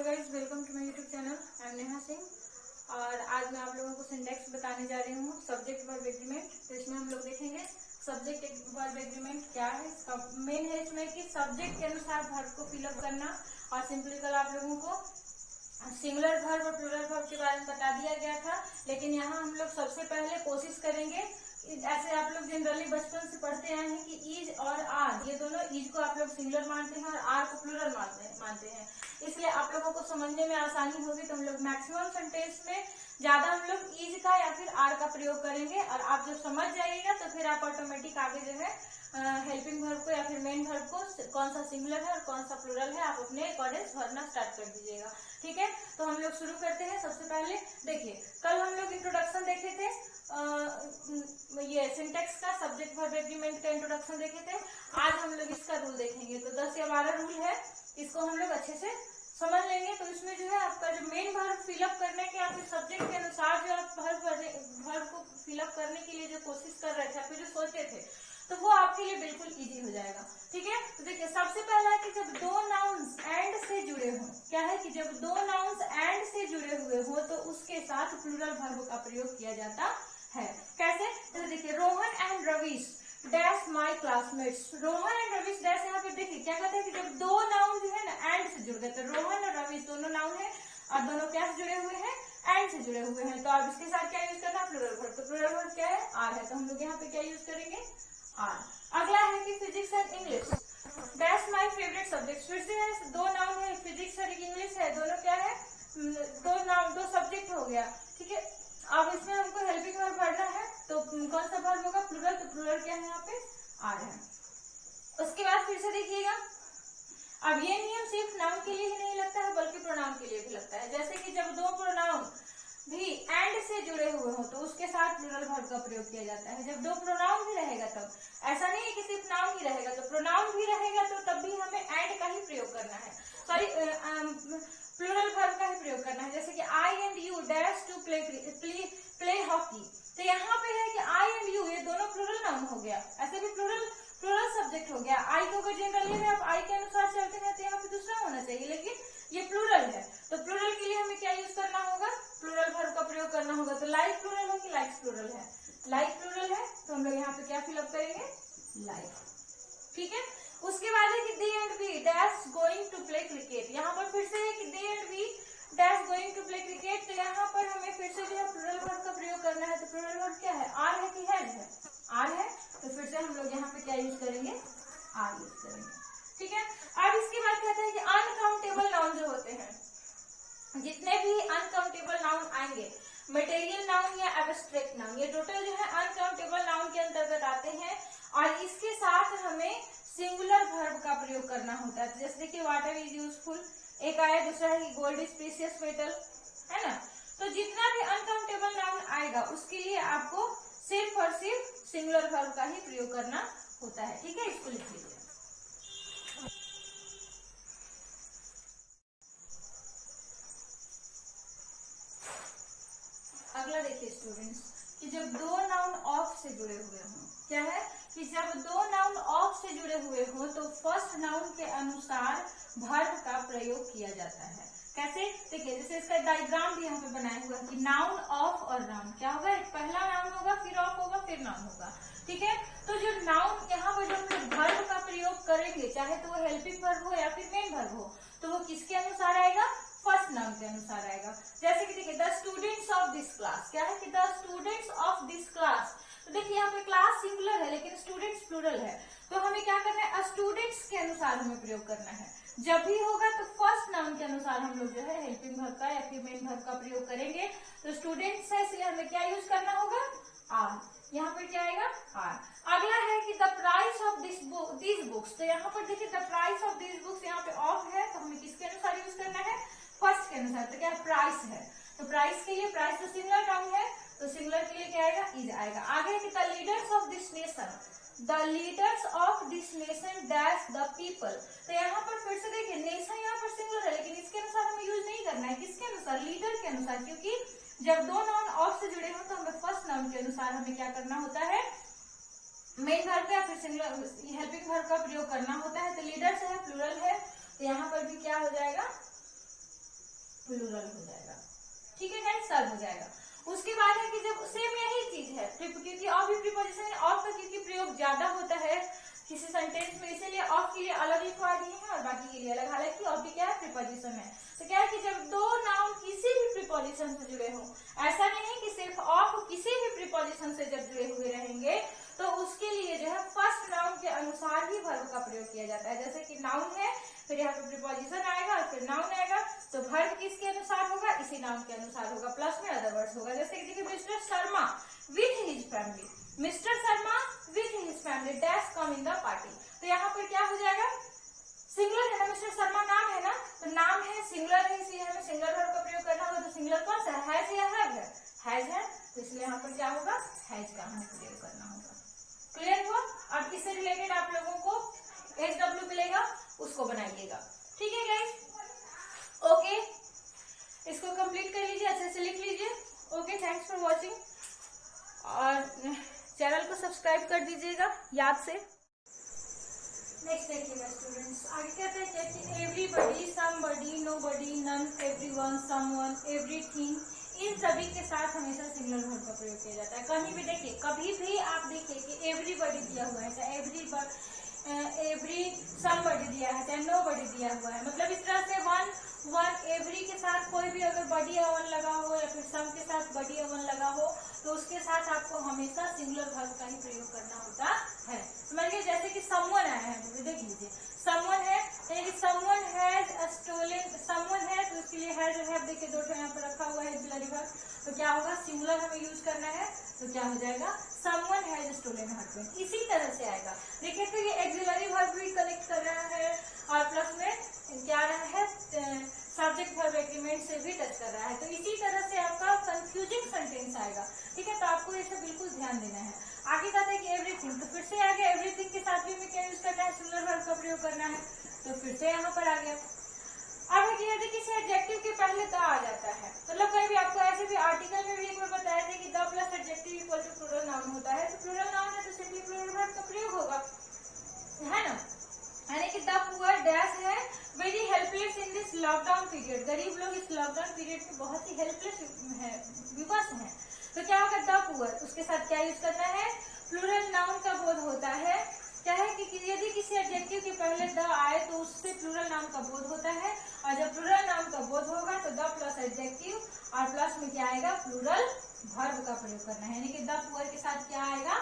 Hello guys, welcome to my YouTube channel. I am Neha Singh और आज मैं आप लोगों को सिंटेक्स बताने जा रही हूँ सब्जेक्ट वर्ब एग्रीमेंट। तो इसमें हम लोग देखेंगे सब्जेक्ट वर्ब एग्रीमेंट क्या है। इसका मेन है इसमें कि सब्जेक्ट के अनुसार वर्ब को फिलअप करना। और सिंपली कल आप लोगों को सिंगुलर वर्ब और प्लूरल वर्ब के बारे में बता दिया गया था, लेकिन यहाँ हम लोग सबसे पहले कोशिश करेंगे, ऐसे आप लोग जनरली बचपन से पढ़ते आए हैं कि ईज और आर, ये दोनों ईज को आप लोग सिंगुलर मानते हैं और आर को प्लूरल मानते हैं। इसलिए आप लोगों को समझने में आसानी होगी, तो हम लोग मैक्सिमम सेंटेंस में ज्यादा हम लोग ईज का या फिर आर का प्रयोग करेंगे। और आप जब समझ जाइएगा तो फिर आप ऑटोमेटिक आगे जो है हेल्पिंग वर्ब को या फिर मेन वर्ब को कौन सा सिंगुलर है और कौन सा प्लूरल है आप अपने अकॉर्डिंग भरना स्टार्ट कर दीजिएगा। ठीक है, तो हम लोग शुरू करते हैं। सबसे पहले देखिए, कल हम लोग इंट्रोडक्शन देखे थे, ये सिंटेक्स का सब्जेक्ट वर्ब एग्रीमेंट का इंट्रोडक्शन देखे थे। आज हम लोग इसका रूल देखेंगे। तो 10 या 12 रूल है, इसको हम लोग अच्छे से समझ लेंगे। तो इसमें जो है आपका जो मेन वर्ब फिलअप करने के या फिर सब्जेक्ट के अनुसार जो आप वर्ब को फिलअप करने के लिए जो कोशिश कर रहे थे, आप जो सोचे थे, तो वो आपके लिए बिल्कुल इजी हो जाएगा। ठीक है, तो देखिए सबसे पहला है कि जब दो नाउन्स एंड से जुड़े हों, क्या है कि जब दो नाउन्स एंड से जुड़े हुए हो तो उसके साथ प्लूरल वर्ब का प्रयोग किया जाता है। कैसे? तो देखिए, Rohan and Ravish dash my classmates. Rohan and Ravish dash, यहाँ पे देखिए क्या कहते हैं कि जब दो नाउन जो है ना एंड से जुड़ गए, तो रोहन और रवीश दोनों नाउन है और दोनों क्या से जुड़े हुए हैं? एंड से जुड़े हुए हैं। तो आप इसके साथ क्या यूज करना? Plural verb. तो प्लूरल वर्ब क्या है? आर है। तो हम लोग यहाँ पे क्या यूज करेंगे? आर। अगला है कि physics and English dash my favourite subject. फिर से है, दो नाउन है, फिजिक्स और इंग्लिश है, दोनों क्या है? दो सब्जेक्ट हो गया। ठीक है, अब इसमें हमको हेल्पिंग वर्ब पढ़ना है, तो कौन सा वर्ब होगा? प्लूरल। तो प्लूरल क्या है? यहाँ पे आर है। उसके बाद फिर से देखिएगा, अब ये नियम सिर्फ नाउन के लिए ही नहीं लगता है बल्कि प्रोनाउन के लिए भी लगता है। जैसे कि जब दो प्रोनाउन भी एंड से जुड़े हुए हो तो उसके साथ प्लूरल वर्ब का प्रयोग किया जाता है। जब दो प्रोनाउन भी रहेगा तब, ऐसा नहीं है कि सिर्फ नाउन ही रहेगा, तो प्रोनाउन भी रहेगा तो तब भी हमें एंड का ही प्रयोग करना है, सॉरी प्लूरल वर्ब का ही प्रयोग करना है। जैसे कि I and you dash to play hockey, तो यहाँ पे है कि आई एंड यू, ये दोनों प्लूरल नाउन हो गया, ऐसे भी प्लूरल सब्जेक्ट हो गया। आई को अगर जनरली में आप आई के अनुसार चलते हैं तो यहाँ पे दूसरा होना चाहिए, लेकिन ये प्लूरल है, तो प्लूरल के लिए हमें क्या यूज करना होगा? प्लूरल वर्ब का प्रयोग करना होगा। तो लाइक प्लूरल है कि लाइक्स प्लूरल है? लाइक प्लूरल है, तो हम लोग यहाँ पे क्या फिलअप करेंगे? लाइक। ठीक है, उसके बाद है कि they and we dash going to play cricket. यहाँ पर फिर से है कि they and we dash going to play cricket, तो यहाँ पर हमें फिर से जो है प्लूरल वर्ब का प्रयोग करना है। तो प्लूरल वर्ब क्या है? आर है कि हैज है? आर है, तो फिर से हम लोग यहाँ पे क्या यूज करेंगे? आर यूज करेंगे। ठीक है, अब इसके बाद कहते हैं कि अनकाउंटेबल नाउन जो होते हैं, जितने भी अनकाउंटेबल नाउन आएंगे, मटेरियल नाउन या एब्स्ट्रैक्ट नाउन, ये टोटल जो है अनकाउंटेबल नाउन के अंतर्गत आते हैं और इसके साथ हमें सिंगुलर वर्ब का प्रयोग करना होता है। जैसे देखिए, वाटर इज यूजफुल एक आया, दूसरा है कि गोल्ड इज प्रीशियस मेटल, है ना। तो जितना भी अनकाउंटेबल नाउन आएगा उसके लिए आपको सिर्फ और सिर्फ सिंगुलर वर्ब का ही प्रयोग करना होता है। ठीक है, इसको लिख लीजिए। अगला देखिए स्टूडेंट्स, कि जब दो नाउन ऑफ से जुड़े हुए हों, क्या है कि जब दो नाउन ऑफ से जुड़े हुए हो तो फर्स्ट नाउन के अनुसार वर्ब का प्रयोग किया जाता है। कैसे? देखिए, जैसे इसका डायग्राम भी यहाँ पे बनाया हुआ है कि नाउन ऑफ और नाउन क्या होगा? एक पहला नाउन होगा, फिर ऑफ होगा, फिर नाउन होगा। ठीक है, तो जो नाउन यहाँ पर जब हम वर्ब का प्रयोग करेंगे, चाहे तो वो हेल्पिंग वर्ब हो या फिर मेन वर्ब हो, तो वो किसके अनुसार आएगा? फर्स्ट नाउन के अनुसार आएगा। जैसे कि देखिए, the students of this class, क्या है कि the students of this class, तो देखिए यहाँ पे क्लास सिंगुलर है लेकिन स्टूडेंट्स प्लूरल है, तो हमें क्या करना है? स्टूडेंट्स के अनुसार हमें प्रयोग करना है। जब भी होगा तो फर्स्ट नाउन के अनुसार हम लोग जो है हेल्पिंग वर्ब का या फिर मेन वर्ब का प्रयोग करेंगे। तो स्टूडेंट्स है, इसलिए हमें क्या यूज करना होगा? आर। यहाँ पर क्या आएगा? आर। अगला है कि the price of this books, तो यहाँ पर देखिए the price of this books यहाँ पे ऑफ है, तो हमें किसके अनुसार यूज करना है? फर्स्ट के अनुसार। तो क्या प्राइस है, तो प्राइस के लिए, प्राइस तो सिंगुलर नाउन है, तो सिंगुलर के लिए क्या आएगा? इज आएगा। आगे कि the leaders of this nation, the leaders of this nation dash the people, तो यहाँ पर फिर से देखिए नेशन यहाँ पर सिंगुलर है लेकिन इसके अनुसार हमें यूज नहीं करना है। किसके अनुसार? लीडर के अनुसार, क्योंकि जब दो नाउन ऑफ से जुड़े हो तो हमें फर्स्ट नाउन के अनुसार हमें क्या करना होता है? मेन वर्ब या फिर सिंगुलर हेल्पिंग वर्ब का प्रयोग करना होता है। तो लीडर्स है, प्लूरल है, तो यहाँ पर भी क्या हो जाएगा? प्लूरल हो जाएगा। ठीक है गाइस, सर्व हो जाएगा। उसके बाद है कि जब सेम यही चीज है, क्योंकि ऑफ भी प्रीपोजिशन है, ऑफ का क्योंकि प्रयोग ज्यादा होता है किसी सेंटेंस में, इसीलिए ऑफ के लिए अलग लिखवा दिए हैं और बाकी के लिए अलग। हालांकि ऑफ भी क्या है, प्रीपोजिशन है। तो क्या है कि जब दो नाउन किसी भी प्रीपोजिशन से जुड़े हों, ऐसा नहीं कि सिर्फ ऑफ किसी भी प्रीपोजिशन से जब जुड़े हुए रहेंगे तो उसके लिए जो है फर्स्ट नाउन के अनुसार ही वर्ब का प्रयोग किया जाता है। जैसे कि नाउन है, फिर यहाँ पे प्रीपोजिशन आएगा और फिर नाउन आएगा, तो वर्ब किसके अनुसार होगा, इसी नाउन के अनुसार होगा, प्लस में अदर वर्ड्स होगा। जैसे कि देखिए, mister Sharma with his family, mister Sharma with his family dash come in the party. तो यहाँ पर क्या हो जाएगा, सिंगुलर है ना, मिस्टर शर्मा नाम है ना, तो नाम है, सिंगुलर है, इसलिए हमें सिंगुलर वर्ब का प्रयोग करना होगा। तो सिंगुलर कौन सा है, हैज या हैव है, हैज है, तो इसलिए यहाँ पर क्या होगा, हैज का हमें प्रयोग करना होगा। क्लियर हुआ? अब इससे रिलेटेड आप लोगों को SW मिलेगा, उसको बनाइएगा। ठीक है गाइस, ओके, इसको कंप्लीट कर लीजिए, अच्छे से लिख लीजिए। ओके, थैंक्स फॉर वॉचिंग, और चैनल को सब्सक्राइब कर दीजिएगा याद से। नेक्स्ट देखिएगा स्टूडेंट्स, आगे कहते हैं कि everybody, somebody, nobody, none, everyone, someone, everything, इन सभी के साथ हमेशा सिंगुलर वर्ब का प्रयोग किया जाता है। कहीं भी देखिए, कभी भी आप देखिए कि एवरीबडी दिया हुआ है, चाहे एवरी समबडी दिया है, चाहे नोबडी दिया हुआ है, मतलब इस तरह से वन एवरी के साथ कोई भी अगर बडी या वन लगा हो या फिर सम के साथ बडी या वन लगा हो तो उसके साथ आपको हमेशा सिंगुलर वर्ब का ही प्रयोग करना होता है। समझिए, जैसे कि समवन आया है, तो देख लीजिए, समवन है, यानी कि समवन हैज स्टोलन, समवन है तो उसके लिए हैज और हैव देखिए दो यहाँ पर रखा हुआ है ऑक्सिलरी वर्ब, तो क्या होगा, सिंगुलर हमें यूज करना है, तो क्या हो जाएगा, someone has stolen her pen. इसी तरह से आएगा, देखिए तो ये ऑक्सिलरी वर्ब भी कनेक्ट कर रहा है और प्लस में क्या रहा है, सब्जेक्ट वर्ब एग्रीमेंट से भी टच कर रहा है, तो इसी तरह से आपका कंफ्यूजिंग सेंटेंस आएगा। ठीक है, तो आपको ये सब बिल्कुल ध्यान देना है। आगे कहते हैं कि एवरीथिंग, तो फिर से आ गया, एवरीथिंग के साथ भी हमें क्या यूज करना है, सिंगुलर वर्ब का प्रयोग करना है, तो फिर से यहाँ पर आ गया। अब है कि किसी एडजेक्टिव के पहले द आ जाता है, मतलब कहीं भी आपको ऐसे भी आर्टिकल में भी एक बार बताया था कि the plus adjective equal to plural noun होता है, तो प्लूरल नाउन है तो सिंपली प्लूरल वर्ब का प्रयोग होगा, है ना। यानी कि द पुअर डैश है very helpless in this lockdown period, गरीब लोग इस लॉकडाउन पीरियड में बहुत ही हेल्पलेस है, विवश है, तो क्या होगा, द पुअर, उसके साथ क्या यूज करना है, प्लूरल नाउन का बोध होता है। क्या है कि यदि किसी एडजेक्टिव के पहले द आए तो उससे प्लूरल नाउन का बोध होता है, और जब प्लूरल नाउन का बोध होगा तो द प्लस एडजेक्टिव और प्लस में क्या आएगा, प्लूरल वर्ब का प्रयोग करना है, यानी कि द पुअर के साथ क्या आएगा,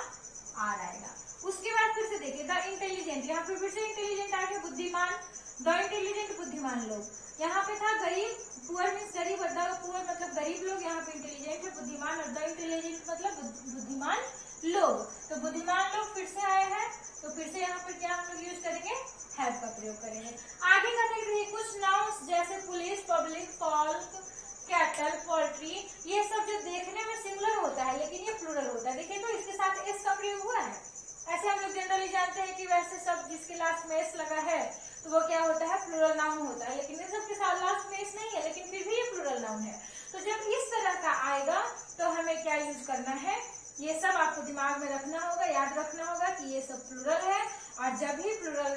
आर आएगा। उसके बाद फिर से देखिए, द इंटेलिजेंट, यहाँ पे फिर से इंटेलिजेंट आ गया, बुद्धिमान, द इंटेलिजेंट बुद्धिमान लोग, यहाँ पे था गरीब, पुअर मीन्स गरीब, और द पुअर मतलब गरीब लोग, यहाँ पे इंटेलिजेंट है बुद्धिमान, और द इंटेलिजेंट मतलब बुद्धिमान लोग, तो बुद्धिमान लोग फिर से आए हैं, तो फिर से यहाँ पर क्या हम लोग यूज करेंगे, हैव का प्रयोग करेंगे। आगे का देखिए, कुछ नाउन्स जैसे police, public, folk, cattle, poultry, ये सब जो देखने में सिंगुलर होता है लेकिन ये प्लूरल होता है। देखिए तो इसके साथ एस का प्रयोग हुआ है, ऐसे हम लोग जनरली जानते हैं कि वैसे सब जिसके लास्ट में एस लगा है तो वो क्या होता है, प्लूरल नाउन होता है, लेकिन इन सबके साथ लास्ट में एस नहीं है लेकिन फिर भी ये प्लूरल नाउन है। तो जब इस तरह का आएगा तो हमें क्या यूज करना है, ये सब आपको दिमाग में रखना होगा, याद रखना होगा कि ये सब प्लूरल है, और जब भी प्लूरल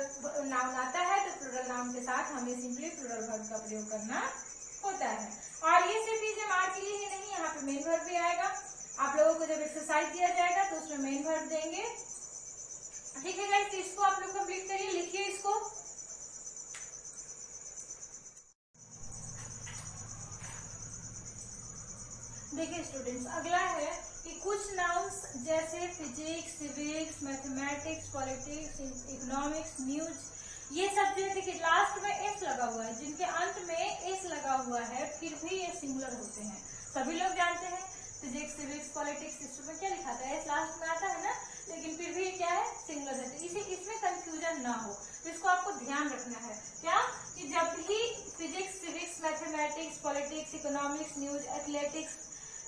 नाउन आता है तो प्लूरल नाउन के साथ हमें सिंपली प्लूरल वर्ब का प्रयोग करना होता है। और ये सिर्फ चीजें मार के लिए ही नहीं, यहाँ पे मेन वर्ब भी आएगा, आप लोगों को जब एक्सरसाइज दिया जाएगा तो उसमें मेन वर्ब देंगे। ठीक है गाइस, इसको आप लोग कंप्लीट करिए, लिखिए इसको। देखिए स्टूडेंट्स, अगला है कि कुछ नाउन्स जैसे physics, civics, mathematics, politics, economics, news, ये सब जो देखिए लास्ट में एस लगा हुआ है, जिनके अंत में एस लगा हुआ है फिर भी ये सिंगुलर होते हैं। सभी लोग जानते हैं फिजिक्स, सिविक्स, पॉलिटिक्स, इसमें क्या लिखा था, एस लास्ट में आता है ना, लेकिन फिर भी क्या है, सिंगुलर है, तो इसमें कंफ्यूजन ना हो, तो इसको आपको ध्यान रखना है। क्या कि जब भी physics, civics, mathematics, politics, economics, news, athletics,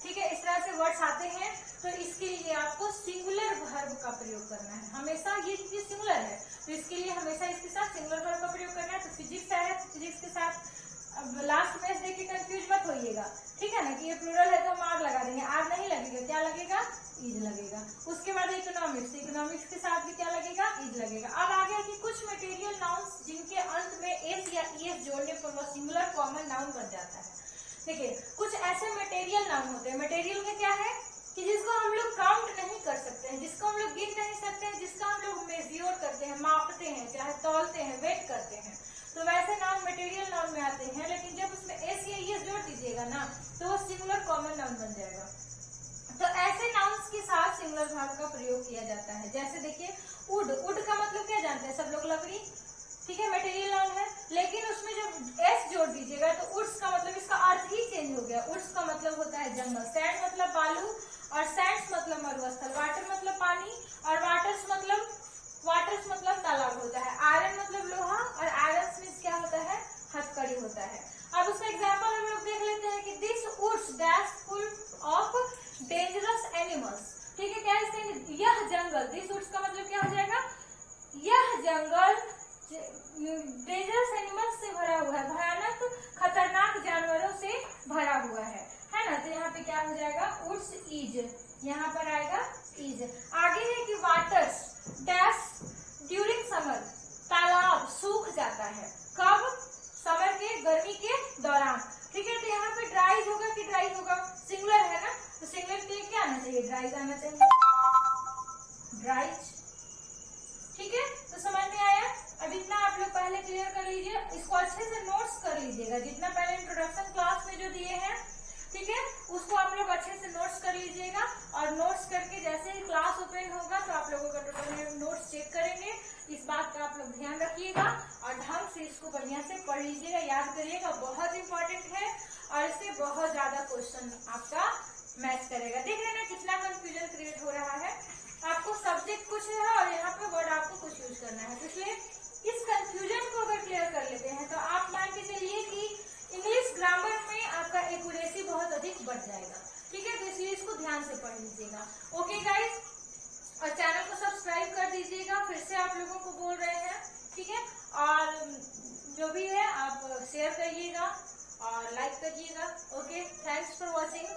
ठीक है, इस तरह से वर्ड्स आते हैं तो इसके लिए आपको सिंगुलर वर्ब का प्रयोग करना है, हमेशा ये चीज सिंगुलर है तो इसके लिए हमेशा इसके साथ सिंगुलर वर्ब का प्रयोग करना है। तो फिजिक्स है, फिजिक्स के साथ लास्ट में देखिए कंफ्यूज मत होइएगा, ठीक है ना, कि ये प्लूरल है तो हम आर लगा देंगे, आर नहीं लगेगा, क्या लगेगा, इज लगेगा। उसके बाद इकोनॉमिक्स, इकोनॉमिक्स के साथ भी क्या लगेगा, इज लगेगा। अब आ गया कि कुछ मटेरियल नाउन्स जिनके अंत में एस या ईएस जोड़ने पर वह सिंगुलर कॉमन नाउन बन जाता है, देखिए कुछ ऐसे मटेरियल नाउन होते हैं, मटेरियल में क्या है कि जिसको हम लोग काउंट नहीं कर सकते हैं, जिसको हम लोग गिन नहीं सकते हैं, जिसका हम लोग मेजर करते हैं, मापते हैं, चाहे तौलते हैं, वेट करते हैं, तो वैसे नाउन मटेरियल नाउन में आते हैं। लेकिन जब उसमें एस या ईएस जोड़ दीजिएगा ना तो वो सिंगुलर कॉमन नाउन बन जाएगा। तो ऐसे नाउन्स के साथ सिंगुलर भाग का प्रयोग किया जाता है। जैसे देखिए वुड, वुड का मतलब क्या जानते हैं सब लोग? लकड़ी, ठीक है, मटेरियल नाउन है। लेकिन उसमें जब एस जोड़ दीजिएगा तो वुड्स का मतलब, इसका अर्थ ही चेंज हो गया। वुड्स का मतलब होता है जंगल, सैंड मतलब बालू और सैंड्स मतलब मरुस्थल, वाटर मतलब पानी और वाटर्स मतलब तालाब होता है, आयरन मतलब लोहा और आयरन मींस क्या होता है? हथकड़ी होता है। अब उसका एग्जांपल हम लोग देख लेते हैं कि this woods dash full of dangerous animals, ठीक है, क्या इसके यह जंगल, दिस वुड्स का मतलब क्या हो जाएगा? यह जंगल डेंजरस एनिमल्स से भरा हुआ है, भयानक खतरनाक जानवरों से भरा हुआ है ना। तो यहाँ पे क्या हो जाएगा? वुड्स इज, यहाँ पर आएगा इज। आगे है कि वाटर्स डैश ड्यूरिंग समर, तालाब सूख जाता है, कब? समर के, गर्मी के दौरान, ठीक है। तो यहाँ पे ड्राइज होगा कि ड्राई होगा? सिंगुलर है ना, तो सिंगुलर के लिए क्या आना चाहिए? ड्राइज आना चाहिए, ड्राइज, ठीक है। तो समझ में आया? अब इतना आप लोग पहले क्लियर कर लीजिए, इसको अच्छे से नोट्स कर लीजिएगा, जितना पहले इंट्रोडक्शन क्लास में जो दिए हैं, ठीक है, उसको आप लोग अच्छे से नोट्स कर लीजिएगा। और नोट्स करके जैसे ही क्लास ओपन होगा तो आप लोगों का टोटल नोट्स चेक करेंगे। इस बात का आप लोग ध्यान रखिएगा और ढंग से इसको बढ़िया से पढ़ लीजिएगा, याद करिएगा, बहुत इंपॉर्टेंट है और इससे बहुत ज्यादा क्वेश्चन आपका मैच करेगा। देख रहे ना कितना कंफ्यूजन क्रिएट हो रहा है। आपको सब्जेक्ट कुछ है और यहाँ पे वर्ड आपको कुछ यूज करना है, तो इसलिए इस कंफ्यूजन को अगर क्लियर कर लेते हैं तो आप मान के चलिए कि इंग्लिश ग्रामर में आपका एक्यूरेसी बहुत अधिक बढ़ जाएगा, ठीक है। तो इसलिए इसको ध्यान से पढ़ लीजिएगा। ओके गाइस, और चैनल को सब्सक्राइब कर दीजिएगा, फिर से आप लोगों को बोल रहे हैं, ठीक है। और जो भी है आप शेयर करिएगा और लाइक करिएगा। Okay, thanks for watching.